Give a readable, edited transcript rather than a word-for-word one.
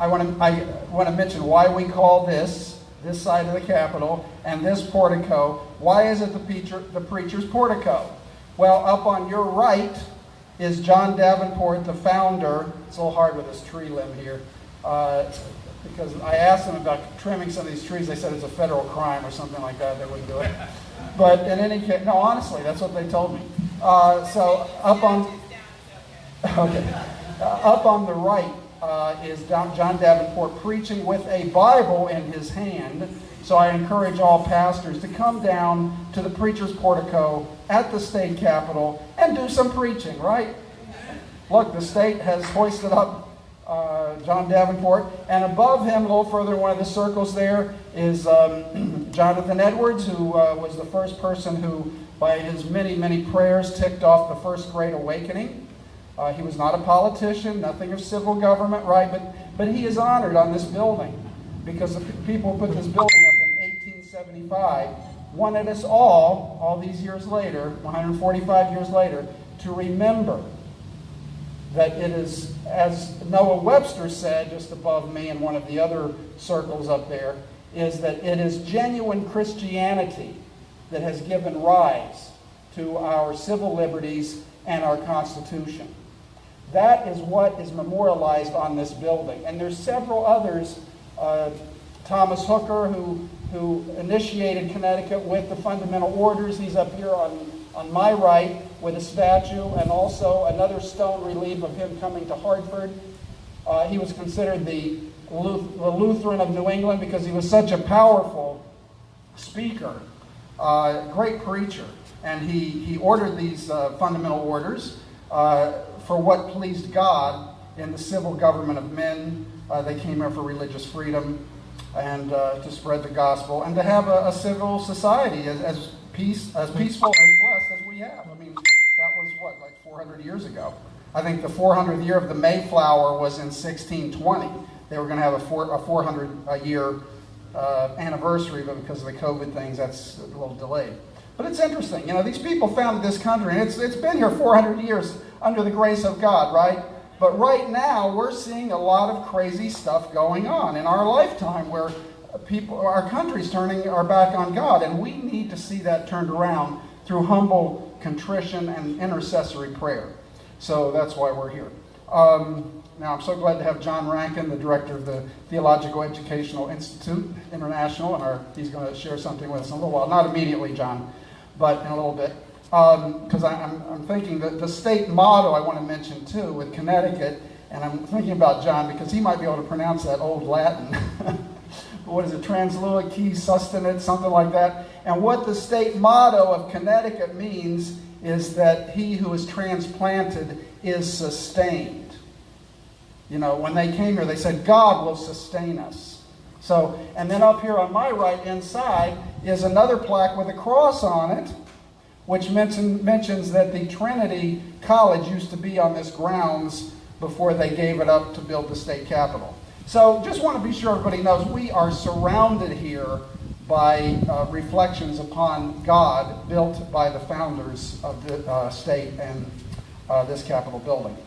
I want to mention why we call this side of the Capitol and this portico. Why is it the preacher's portico? Well, up on your right is John Davenport, the founder. It's a little hard with this tree limb here. Because I asked them about trimming some of these trees. They said it's a federal crime or something like that. They wouldn't do it. But in any case, no, honestly, that's what they told me. So up on the right is John Davenport preaching with a Bible in his hand. So I encourage all pastors to come down to the preacher's portico at the state capitol and do some preaching, right? Look, the state has hoisted up John Davenport, and above him, a little further in one of the circles there, is Jonathan Edwards, who was the first person who, by his many, many prayers, ticked off the First Great Awakening. He was not a politician, nothing of civil government, right? But he is honored on this building because the people who put this building up in 1875 wanted us all these years later, 145 years later, to remember that it is, as Noah Webster said just above me in one of the other circles up there, is that it is genuine Christianity that has given rise to our civil liberties and our Constitution. That is what is memorialized on this building. And there's several others. Thomas Hooker, who initiated Connecticut with the fundamental orders. He's up here on my right with a statue, and also another stone relief of him coming to Hartford. He was considered the Lutheran of New England because he was such a powerful speaker, great preacher. And he ordered these fundamental orders for what pleased God in the civil government of men. They came here for religious freedom and to spread the gospel and to have a civil society as peaceful and as blessed as we have. I mean, that was what, like 400 years ago? I think the 400th year of the Mayflower was in 1620. They were going to have a 400-year anniversary, but because of the COVID things, that's a little delayed. But it's interesting. You know, these people founded this country, and it's been here 400 years under the grace of God, right? But right now, we're seeing a lot of crazy stuff going on in our lifetime where our country's turning our back on God, and we need to see that turned around through humble contrition and intercessory prayer. So that's why we're here. Now, I'm so glad to have John Rankin, the director of the Theological Educational Institute International, and he's going to share something with us in a little while. Not immediately, John, but in a little bit. Because I'm thinking that the state motto I want to mention, too, with Connecticut, and I'm thinking about John because he might be able to pronounce that old Latin. What is it, Transluit, Key, Sustenance, something like that. And what the state motto of Connecticut means is that he who is transplanted is sustained. You know, when they came here, they said, God will sustain us. So, and then up here on my right inside is another plaque with a cross on it, which mentions that the Trinity College used to be on this grounds before they gave it up to build the state capitol. So just want to be sure everybody knows we are surrounded here by reflections upon God built by the founders of the state and this Capitol building.